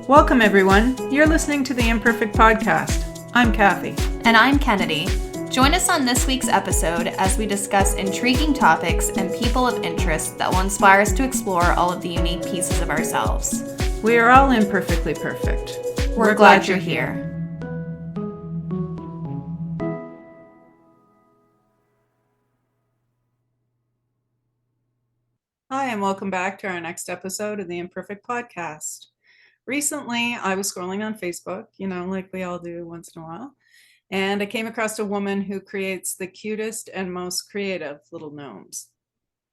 Welcome, everyone. You're listening to the ImPerfect Podcast. I'm Kathy. And I'm Kennedy. Join us on this week's episode as we discuss intriguing topics and people of interest that will inspire us to explore all of the unique pieces of ourselves. We are all imperfectly perfect. We're glad you're here. Hi, and welcome back to our next episode of the ImPerfect Podcast. Recently, I was scrolling on Facebook, like we all do once in a while, and I came across a woman who creates the cutest and most creative little gnomes.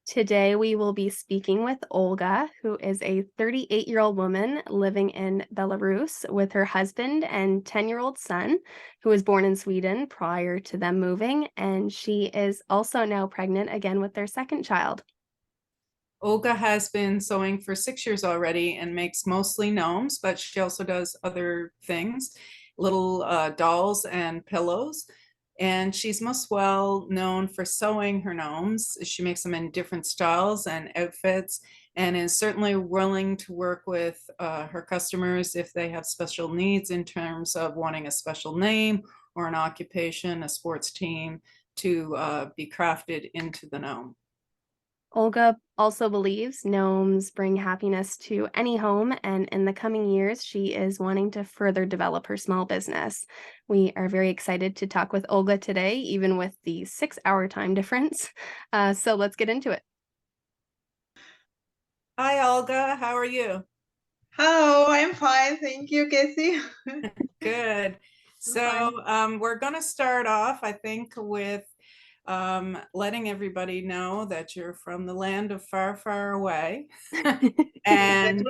Today, we will be speaking with Olga, who is a 38-year-old woman living in Belarus with her husband and 10-year-old son, who was born in Sweden prior to them moving, and she is also now pregnant again with their second child. Olga has been sewing for 6 years already and makes mostly gnomes, but she also does other things, little dolls and pillows. And she's most well known for sewing her gnomes. She makes them in different styles and outfits, and is certainly willing to work with her customers if they have special needs in terms of wanting a special name or an occupation, a sports team, to be crafted into the gnome. Olga also believes gnomes bring happiness to any home, and in the coming years, she is wanting to further develop her small business. We are very excited to talk with Olga today, even with the 6-hour time difference. So let's get into it. Hi, Olga. How are you? Hello, I'm fine. Thank you, Kathy. Good. So we're going to start off, I think, with letting everybody know that you're from the land of far, far away. And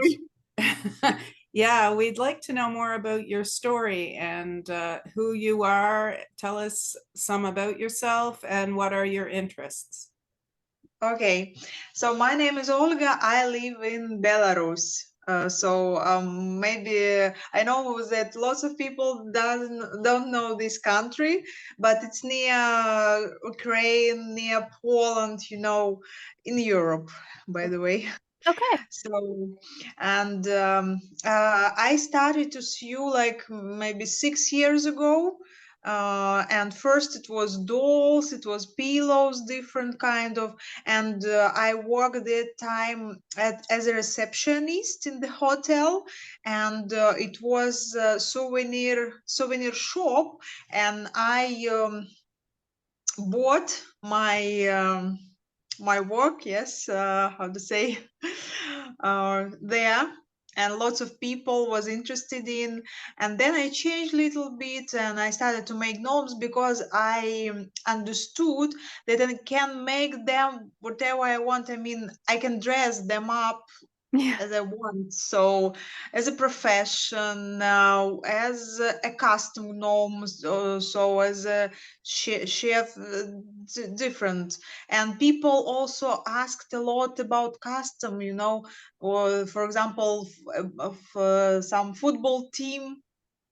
yeah, we'd like to know more about your story and who you are. Tell us some about yourself and what are your interests. Okay, so my name is Olga. I live in Belarus. Maybe I know that lots of people don't know this country, but it's near Ukraine, near Poland, in Europe, by the way. Okay. I started to sew like maybe 6 years ago. And first it was dolls, it was pillows, different kind of, and I worked that time as a receptionist in the hotel, and it was a souvenir shop, and I bought my work, yes, how to say, there, and lots of people was interested in. And then I changed a little bit and I started to make gnomes because I understood that I can make them whatever I want. I mean, I can dress them up as I want. So, as a profession, as a custom gnome, so as a chef, different. And people also asked a lot about custom, or for example, of some football team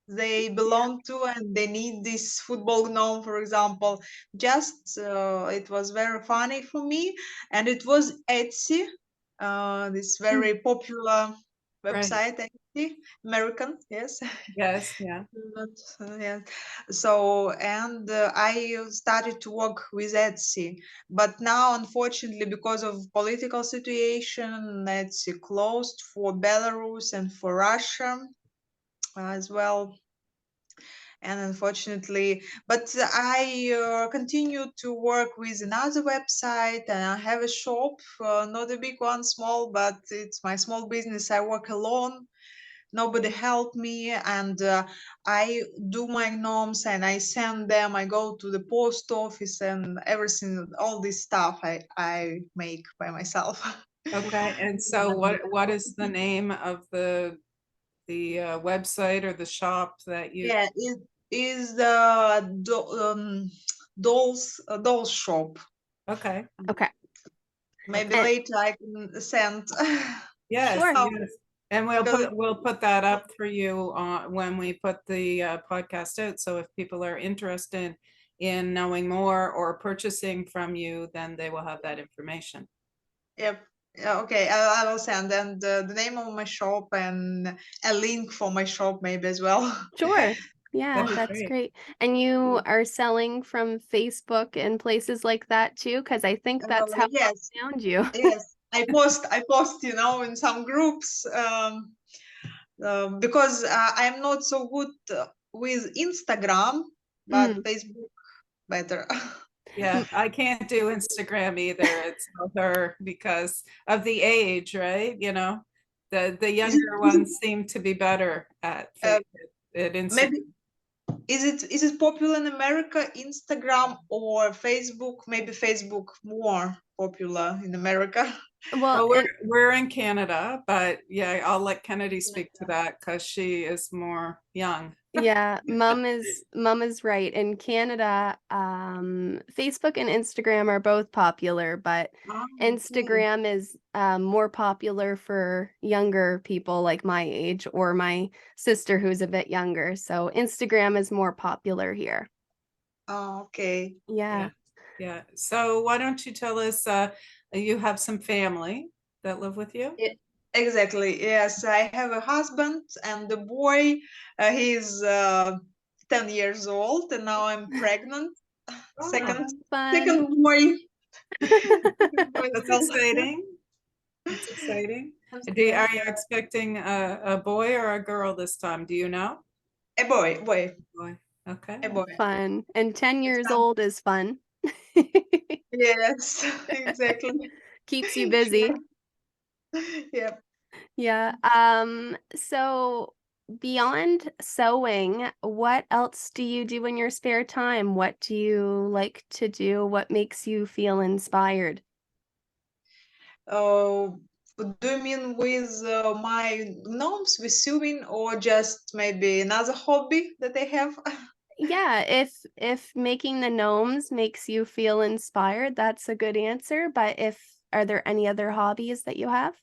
they belong to and they need this football gnome, for example. Just it was very funny for me, and it was Etsy, this very popular website, Etsy, American, yes. Yes, yeah. Yeah. So, and I started to work with Etsy, but now, unfortunately, because of political situation, Etsy closed for Belarus and for Russia as well. And unfortunately, but I continue to work with another website, and I have a shop, not a big one, small, but it's my small business. I work alone, nobody helped me, and I do my gnomes and I send them. I go to the post office and everything, all this stuff I make by myself. Okay. And so what is the name of the website or the shop that you... Yeah, it is the dolls shop. Okay. Maybe And- later I can send. Yes, Sure. yes. And we'll put that up for you when we put the podcast out. So if people are interested in knowing more or purchasing from you, then they will have that information. Yep. Okay, I will send and the name of my shop and a link for my shop maybe as well. Sure. Yeah, That'd be that's great. great. And you are selling from Facebook and places like that too? Because I think that's how Yes, I found you. yes. I post, in some groups, because I'm not so good with Instagram, but Mm. Facebook better. Yeah, I can't do Instagram either. It's other because of the age, right? The Is it, younger is it, ones seem to be better uh, at Instagram. maybe is it popular in America, Instagram or Facebook? Maybe Facebook more popular in America. Well, Well, we're and we're in Canada, but yeah, I'll let Kennedy speak to that because she is more young. yeah, mom is right. In Canada, Facebook and Instagram are both popular, but Ah, okay. Instagram is more popular for younger people like my age or my sister who's a bit younger. So Instagram is more popular here. Ah, okay. Yeah, Yeah. yeah. So why don't you tell us, you have some family that live with you? Yeah, exactly. Yes, I have a husband and the boy. He's 10 years old, and now I'm pregnant. Oh, Second, Fun. second boy. Second boy as that's well. exciting. That's exciting. Yeah. Are you expecting a boy or a girl this time? Do you know? A boy, Boy. Okay. a boy. Fun. And 10 It's years fun. old is fun. Yes, exactly. Keeps you busy. Yeah. Yeah. So beyond sewing, what else do you do in your spare time? What do you like to do? What makes you feel inspired? Oh, do you mean with my gnomes, with sewing, or just maybe another hobby that I have? Yeah, if making the gnomes makes you feel inspired, that's a good answer. But if are there any other hobbies that you have?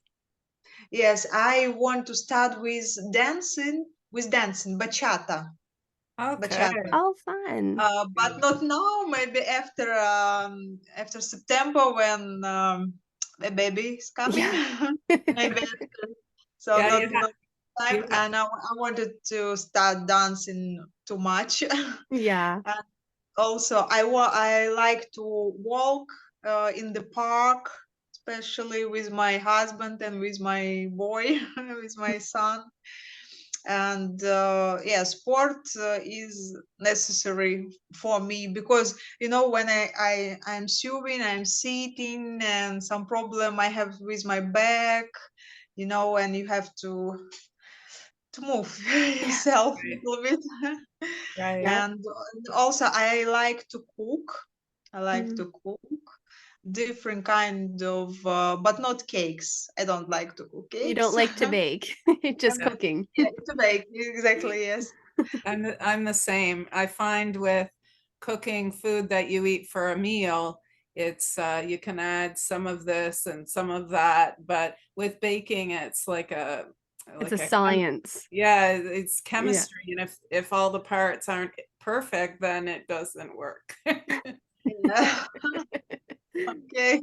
Yes, I want to start with dancing, Okay. bachata. Oh, fun. But not now. Maybe after September when the baby is coming. Yeah. Maybe so. Yeah, Not time. you And I wanted to start dancing too much. Yeah. And also, I like to walk in the park, especially with my husband and with my boy, with my son. And yeah, sport is necessary for me because when I'm sewing, I'm sitting, and some problem I have with my back, and you have to move Yeah. yourself a right, little bit. right. Yep. And also I like to cook. I like Mm. to cook different kind of, but not cakes. I don't like to cook You don't cakes. like to bake, just Yeah, cooking. Yeah, to bake, exactly, yes. I'm the same. I find with cooking food that you eat for a meal, it's you can add some of this and some of that, but with baking, it's It's a like a science. yeah, it's Yeah. chemistry, and if all the parts aren't perfect, then it doesn't work. Yeah. Okay.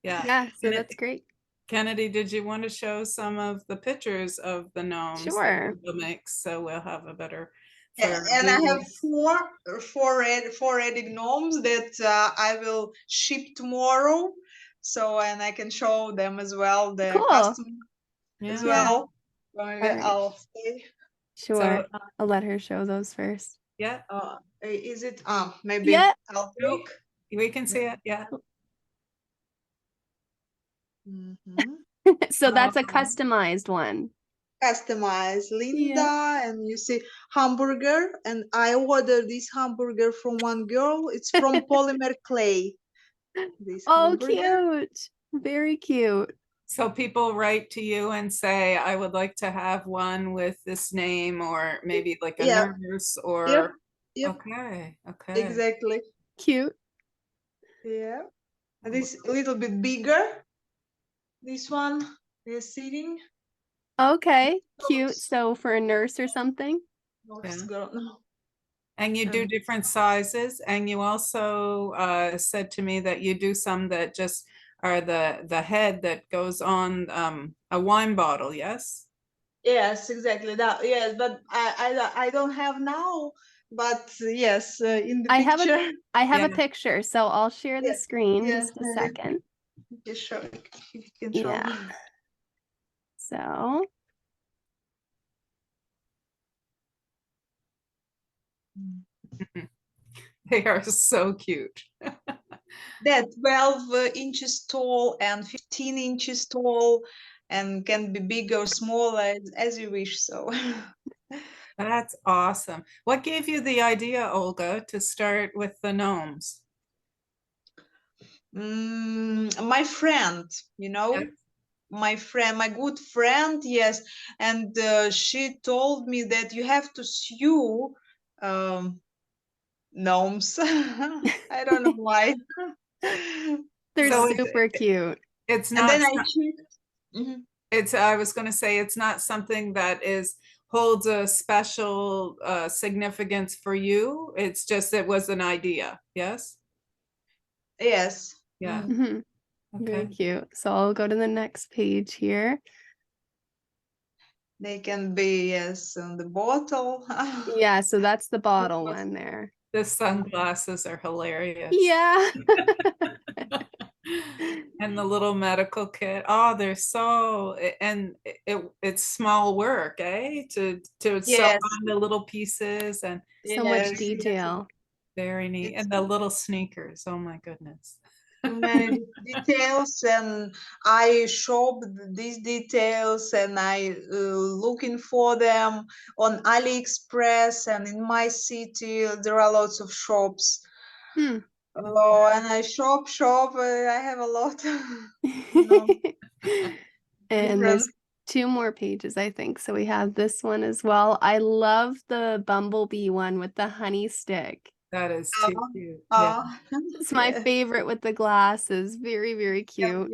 Yeah. Yeah, so And that's great. Kennedy, did you want to show some of the pictures of the gnomes that Sure. Google makes so we'll have a better for Yeah, our and I have viewers? four ready gnomes that I will ship tomorrow. So, and I can show them as well, the Cool. customer as Yeah. Yeah. well. So maybe All right. I'll say, Sure. So I'll let her show those first. yeah, is it, maybe Yeah. I'll no, take. we can see it. Yeah. Mhm. So that's a Um, customized one. Customize Yeah. Linda, and you see hamburger, and I ordered this hamburger from one girl. It's from polymer clay. This Oh, hamburger. cute. Very cute. so people write to you and say, I would like to have one with this name, or maybe like a Yeah. nurse, Yep. or Yep. okay, okay. Exactly. Cute. Yeah. And this a little bit bigger. This one is sitting. Okay. Cute. Looks So for a nurse or something? looks Yeah. good. No. And you do And different sizes, and you also said to me that you do some that just are the head that goes on a wine bottle, yes? Yes, exactly that. Yes, but I don't have now. But yes, in the I picture. have a Yeah. picture, so I'll share the Yes, screen yes. just a second. Just show. You can show. Yeah. So They are so cute. They're 12 inches tall and 15 inches tall, and can be big or small as you wish. So. That's awesome. What gave you the idea, Olga, to start with the gnomes? My friend, Yes. my good friend, yes, and she told me that you have to sew um, gnomes. I don't know why. they're So super cute. it's And not then I checked. Mhm. it's I was going to say it's not something that is holds a special significance for you. It's just it was an idea. Yes. Yes. Yeah. Mhm. Mhm. Very Okay. cute. So I'll go to the next page here. They can be, yes, on the bottle. Yeah, so that's the bottle one there. The sunglasses are hilarious. Yeah. And the little medical kit. Oh, they're so and it's small work, eh? To sew Yes, on the little pieces and So much yes, detail. very neat. it's And the little sneakers. Oh my goodness. many details, and I shop these details, and I looking for them on AliExpress, and in my city there are lots of shops. Hmm. Oh, and I shop. I have a lot, you know, And different. there's two more pages, I think. So we have this one as well. I love the bumblebee one with the honey stick. That is Uh, too cute. Yeah. uh, It's my yeah, favorite with the glasses. Very, very cute.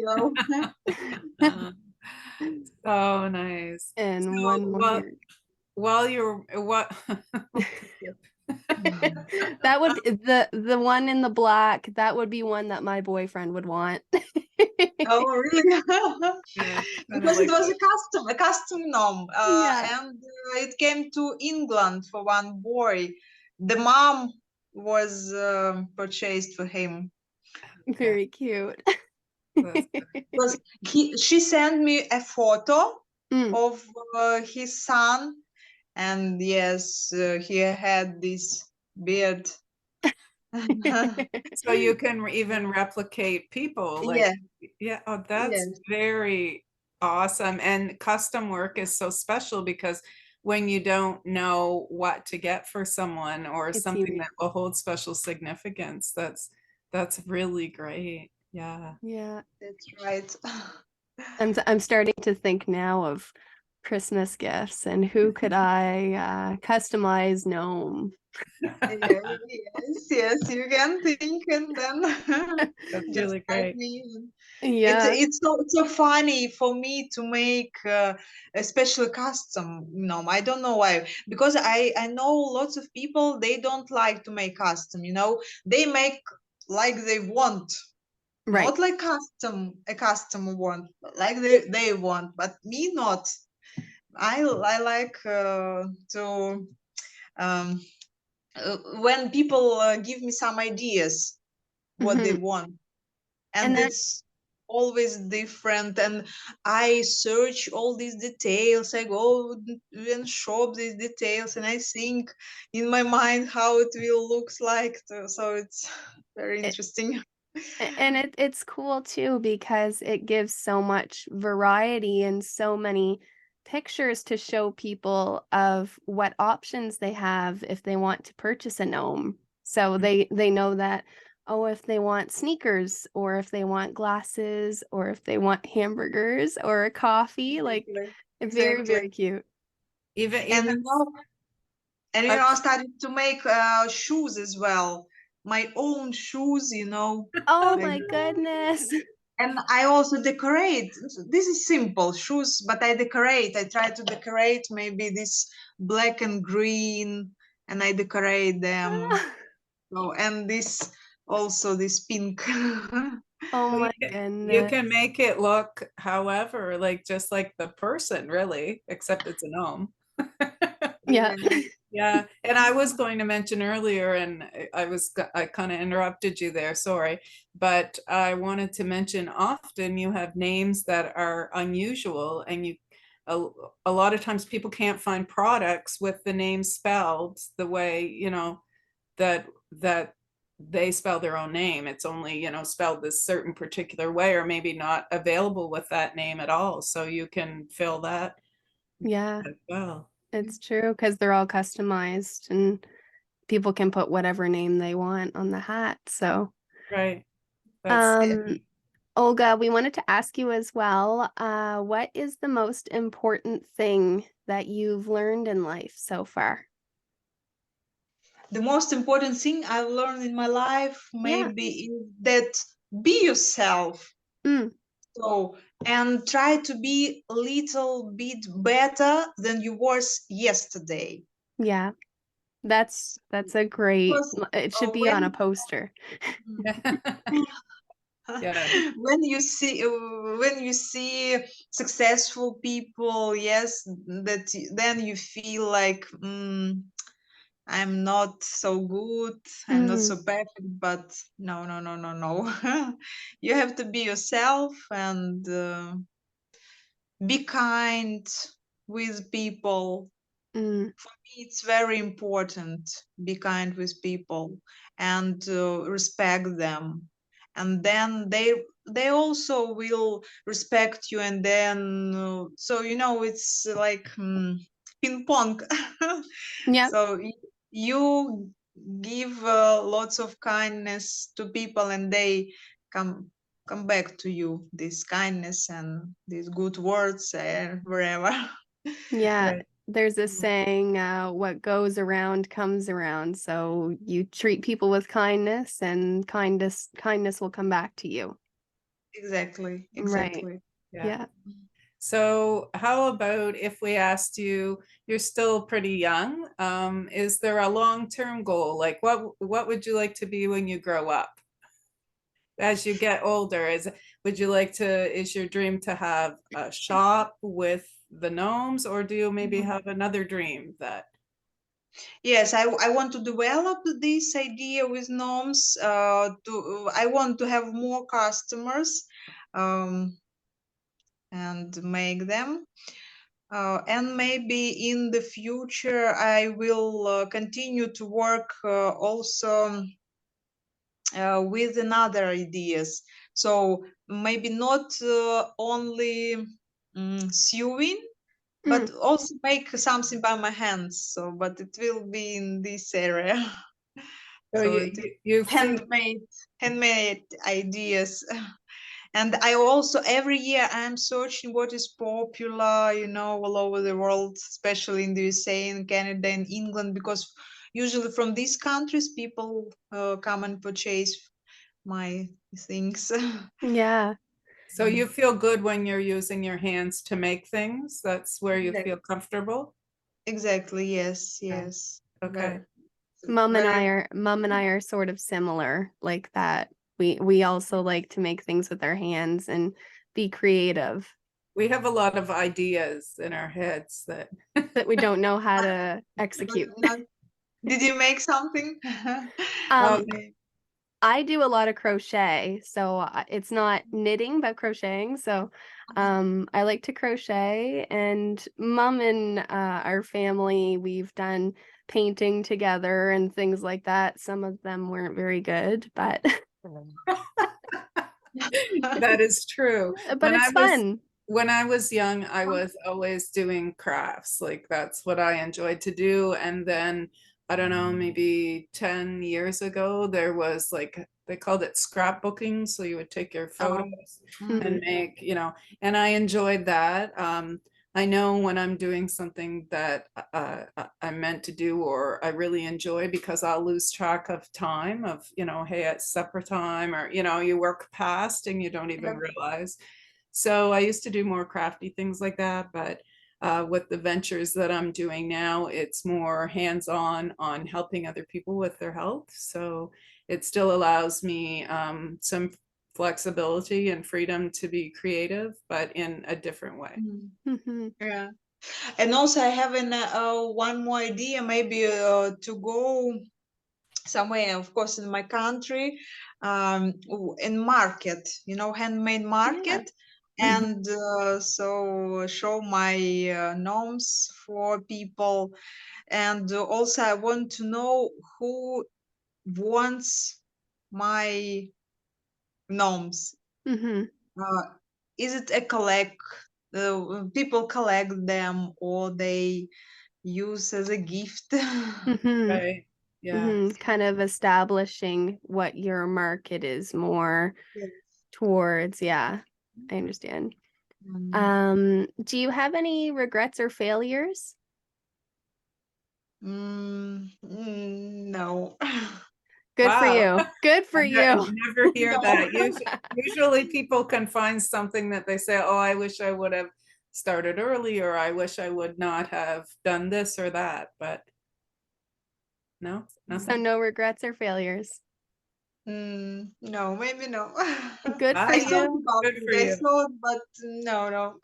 Uh, so nice. And So one more here. while you're what That would the one in the black, that would be one that my boyfriend would want. Oh, really? yeah, kind of Because it like was a custom gnome, Yeah, and it came to England for one boy. The mom was purchased for him okay, very cute. that's because she sent me a photo Mm. of his son, and yes, he had this beard. so you can even replicate people like Yeah, yeah, oh that's yes, very awesome. And custom work is so special because when you don't know what to get for someone or It's something easy. that will hold special significance, that's really great. Yeah. Yeah. that's right. I'm starting to think now of Christmas gifts and who could I customize gnome. Yeah, yes, yes, you can think, and then That's just really type great. me in. It's Yeah, it's so funny for me to make a special custom. I don't know why, because I know lots of people, they don't like to make custom. They make like they want, right. not like a customer want, but like they want, but me not. I like to um, when people give me some ideas what they Hmm. want, And and then it's always different, and I search all these details, I go and shop these details, and I think in my mind how it will looks like, so it's very it, interesting. and it's cool too because it gives so much variety and so many pictures to show people of what options they have if they want to purchase a gnome. So they know that, oh, if they want sneakers or if they want glasses or if they want hamburgers or a coffee, like Exactly. very, very Exactly. cute. Even And even I started to make shoes as well, my own shoes, Oh like. my goodness. And I also decorate. This is simple shoes, but I decorate. I try to decorate maybe this black and green, and I decorate them. So, and this also this pink. Oh Well, my you goodness. can make it look however, like just like the person, really, except it's a gnome. Yeah. Yeah. Yeah, and I was going to mention earlier, and I kind of interrupted you there, sorry, but I wanted to mention often you have names that are unusual, and a, a lot of times people can't find products with the name spelled the way, that that they spell their own name. It's only, spelled this certain particular way, or maybe not available with that name at all. So you can fill that Yeah, as well. it's true because they're all customized and people can put whatever name they want on the hat. So, Right. That's um, Olga, we wanted to ask you as well, what is the most important thing that you've learned in life so far? The most important thing I've learned in my life Yeah. maybe is that be yourself. Mm, So, and try to be a little bit better than you was yesterday. yeah. That's a great, Because it should be on a when poster. yeah. when you see successful people, yes, then you feel like I'm not so good, I'm not Mm, so perfect, but no, no, no, no, no. You have to be yourself and be kind with people. mm, For me, it's very important. Be kind with people and respect them, and then they also will respect you. And then so it's like ping pong. yep. So you give lots of kindness to people, and they come come back to you this kindness and these good words wherever. Yeah, Right. there's a saying, what goes around comes around. So you treat people with kindness and kindness will come back to you. Exactly, Right. exactly. Yeah. Yeah. So how about if we asked you, you're still pretty young, is there a long-term goal? Like what would you like to be when you grow up? As you get older, would you like to, is your dream to have a shop with the gnomes, or do you maybe Mhm. have another dream that Yes, I want to develop this idea with norms. I want to have more customers, um, and make them. And maybe in the future, I will continue to work also with another ideas. So maybe not only sewing, Mm, but also make something by my hands. So, but it will be in this area. so So you it you, you feel handmade ideas. And I also every year I'm searching what is popular, all over the world, especially in the USA and Canada and England, because usually from these countries people come and purchase my things. yeah. so you feel good when you're using your hands to make things? That's where you feel comfortable? Exactly. Yes. Okay. Yes. Okay. Very, very. Mom and I are sort of similar like that. We also like to make things with our hands and be creative, We have a lot of ideas in our heads that but we don't know how Not, to execute. not, did you make something? Um, okay. I do a lot of crochet, so it's not knitting, but crocheting. So, I like to crochet, and mom and our family, we've done painting together and things like that. Some of them weren't very good, but That is true. but it's fun. When I was young, I was always doing crafts. Like that's what I enjoyed to do. And then I don't know, maybe 10 years ago, there was like they called it scrapbooking. So you would take your Oh. photos and Mm, make, and I enjoyed that. I know when I'm doing something that I'm meant to do or I really enjoy because I'll lose track of time of, hey, it's supper time or, you work past and you don't even Yeah. realize. So I used to do more crafty things like that, but with the ventures that I'm doing now, it's more hands-on on helping other people with their health. So, it still allows me some flexibility and freedom to be creative, but in a different way. Mm-hmm. Yeah. And also, I have one more idea, maybe to go somewhere, of course, in my country, in market, handmade Yeah. market, and so show my gnomes for people. And also, I want to know who wants my gnomes. Mm-hmm. Uh, is it a collect? People collect them, or they use as a gift. Mm-hmm. Right. Yeah. Mm-hmm. Kind of establishing what your market is more Yes. towards. Yeah, I understand. Mm, Do you have any regrets or failures? no. Good for Wow. you. Good for you. Never hear No. that. Usually people can find something that they say, oh, I wish I would have started early, or I wish I would not have done this or that. But no, So nothing. no regrets or failures. No, maybe no. Good for Wow. I thought you. about Good for it. I you. thought, but no.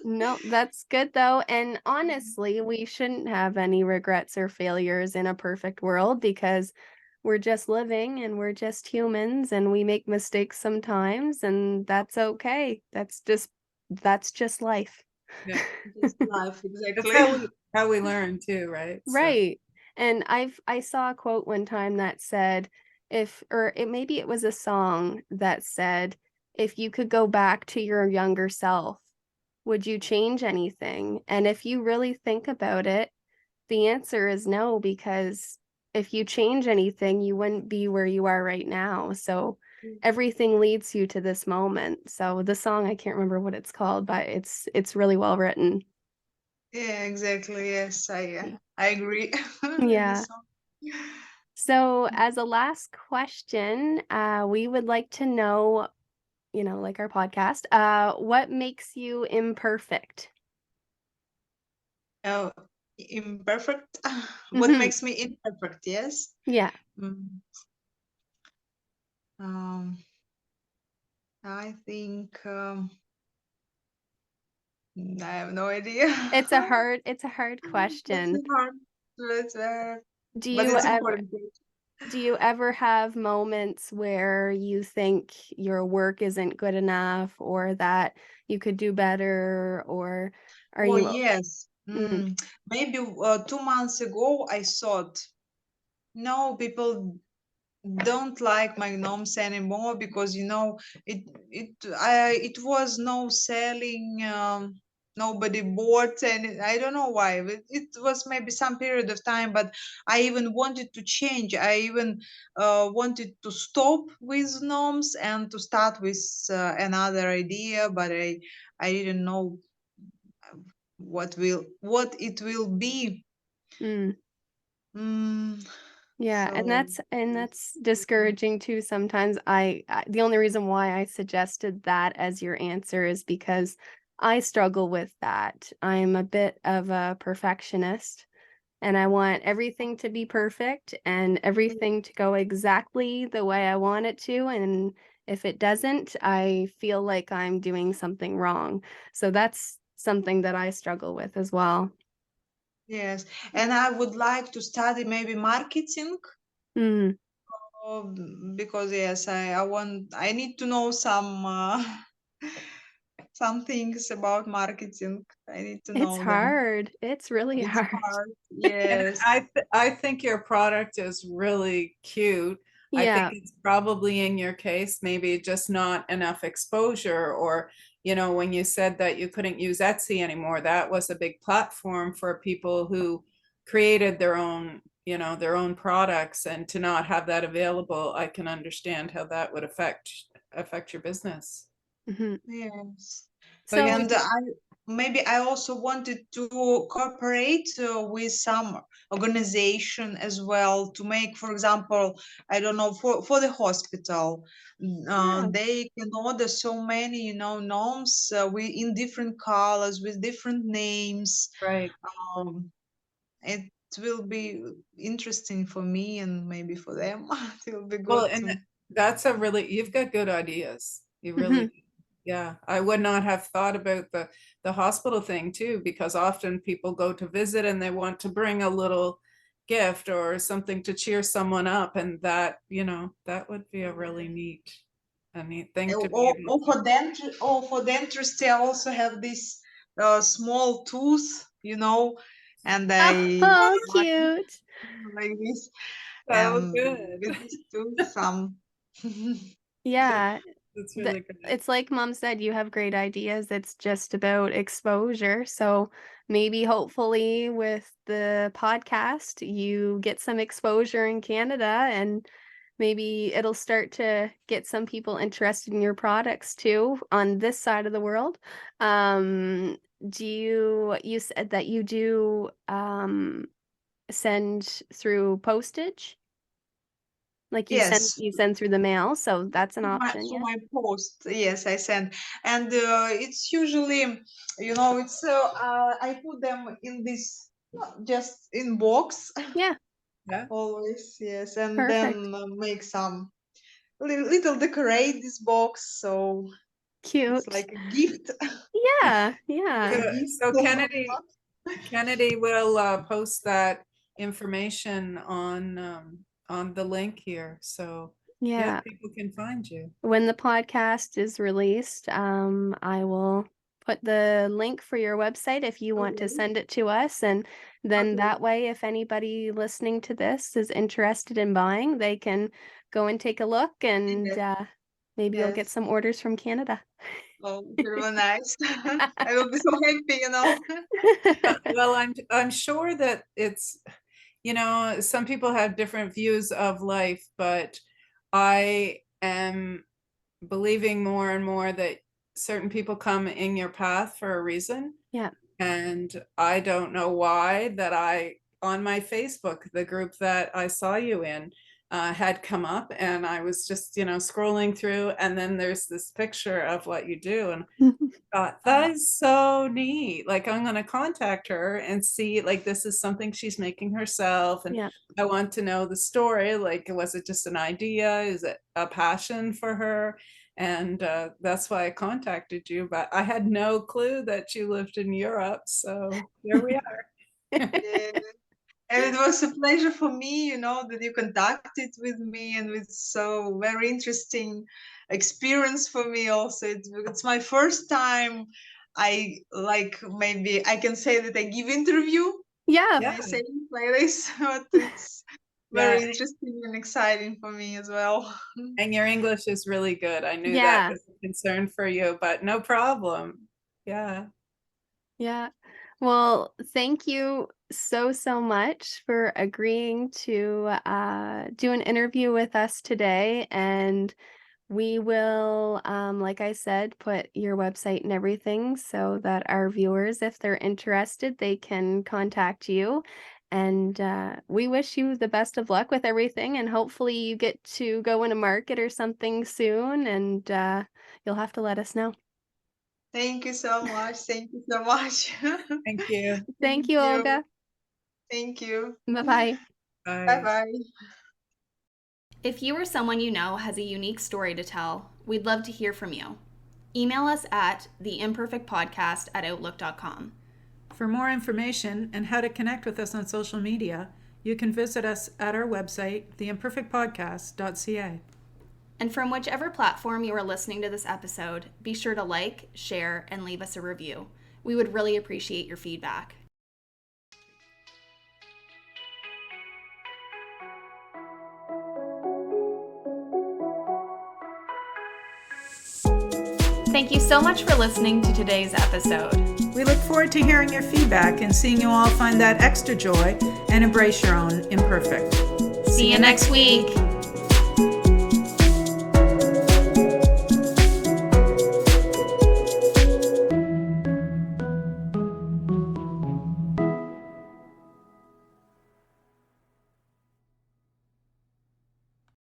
No, that's good though. And honestly, we shouldn't have any regrets or failures in a perfect world because we're just living and we're just humans and we make mistakes sometimes and that's okay. That's just life. Yeah. Just life, That's exactly. how we learn too, right? So Right. And I saw a quote one time that said if or it maybe it was a song that said if you could go back to your younger self, would you change anything? And if you really think about it, the answer is no, because if you change anything, you wouldn't be where you are right now. So everything leads you to this moment. So the song, I can't remember what it's called, but it's really well written. Yeah, exactly. Yes, I agree with Yeah. this song. So as a last question, we would like to know, like our podcast, what makes you imperfect? Oh, imperfect. What Hmm. makes me imperfect? Yes. Yeah, Mm, Um, I think I have no idea. it's a hard It's question. hard. It's Do but you it's ever important. do you ever have moments where you think your work isn't good enough or that you could do better or are Oh you yes. mm, Maybe 2 months ago I thought no, people don't like my gnomes anymore because it was no selling, nobody bought, and I don't know why, but it was maybe some period of time, but I even wanted to change. I even wanted to stop with gnomes and to start with another idea, but I didn't know what it will be. mm, mm, yeah, and so that's discouraging too sometimes. The only reason why I suggested that as your answer is because I struggle with that. I'm a bit of a perfectionist and I want everything to be perfect and everything to go exactly the way I want it to. And if it doesn't, I feel like I'm doing something wrong. So that's something that I struggle with as well. yes, and I would like to study maybe marketing, Mm, because yes, I need to know some things about marketing. I need to it's know them. hard. It's really It's hard. hard. and Yes. I think your product is really cute. I think Yeah. it's probably in your case, maybe just not enough exposure, or, when you said that you couldn't use Etsy anymore, that was a big platform for people who created their own products, and to not have that available, I can understand how that would affect your business. Hmm. Yes. So you So, And maybe I also wanted to cooperate with some organization as well to make, for example, I don't know, for the hospital, yeah. they can order so many, gnomes in different colors with different names. right. Um, it it will be interesting for me and maybe for them. It will be Well, good and to. that's you've got good ideas. You really, yeah. I would not have thought about the hospital thing too, because often people go to visit and they want to bring a little gift or something to cheer someone up, and that, that would be a neat thing to be able Or for dentistry, I also have this small tooth, and I Oh, like cute. like this, So and good. with this tooth, some. Yeah. That's really good. It's like Mom said, you have great ideas. It's just about exposure. So maybe hopefully with the podcast, you get some exposure in Canada and maybe it'll start to get some people interested in your products too on this side of the world. You said that you do send through postage? Like Yes, you send through the mail, so that's an option, for yeah. my post, yes, I send, and it's usually, it's I put them in this just in box Yeah, Yeah. always, yes, and perfect. then make some little decorate this box, so it's Cute. like a gift, Yeah, So, yeah, a gift. so Kennedy will post that information on the link here. So yeah, yeah. people can find you. When the podcast is released, I will put the link for your website if you want to Okay, send it to us. And then okay, that way, if anybody listening to this is interested in buying, they can go and take a look and yes, maybe you'll get yes. some orders from Canada. Oh, very nice. I will be so happy. Well, I'm sure that it's, some people have different views of life, but I am believing more and more that certain people come in your path for a reason. Yeah. And I don't know why that on my Facebook, the group that I saw you in, had come up, and I was just, scrolling through, and then there's this picture of what you do, and thought that is so neat. Like, I'm going to contact her and see, like, this is something she's making herself, and Yeah. I want to know the story. Like, was it just an idea? Is it a passion for her? And that's why I contacted you, but I had no clue that you lived in Europe. So here we are. Yeah. And it was a pleasure for me, that you contacted with me and with so very interesting experience for me also. It's my first time maybe I can say that I give interview. Yeah. Can Yeah, I say it like this? But it's yeah. very interesting and exciting for me as well. And your English is really good. I knew that Yeah. was a concern for you, but no problem. Yeah. Yeah. Well, thank you so much for agreeing to do an interview with us today. And we will, like I said, put your website and everything so that our viewers, if they're interested, they can contact you. And we wish you the best of luck with everything. And hopefully you get to go in a market or something soon. And you'll have to let us know. Thank you so much. Thank you so much. Thank you. Thank Thank you, you. Olga. Thank you. Bye-bye. Bye Bye. bye. If you or someone you know has a unique story to tell, we'd love to hear from you. Email us at theimperfectpodcast@outlook.com. For more information and how to connect with us on social media, you can visit us at our website, theimperfectpodcast.ca. And from whichever platform you are listening to this episode, be sure to like, share, and leave us a review. We would really appreciate your feedback. Thank you so much for listening to today's episode. We look forward to hearing your feedback and seeing you all find that extra joy and embrace your own imperfect. See you next week.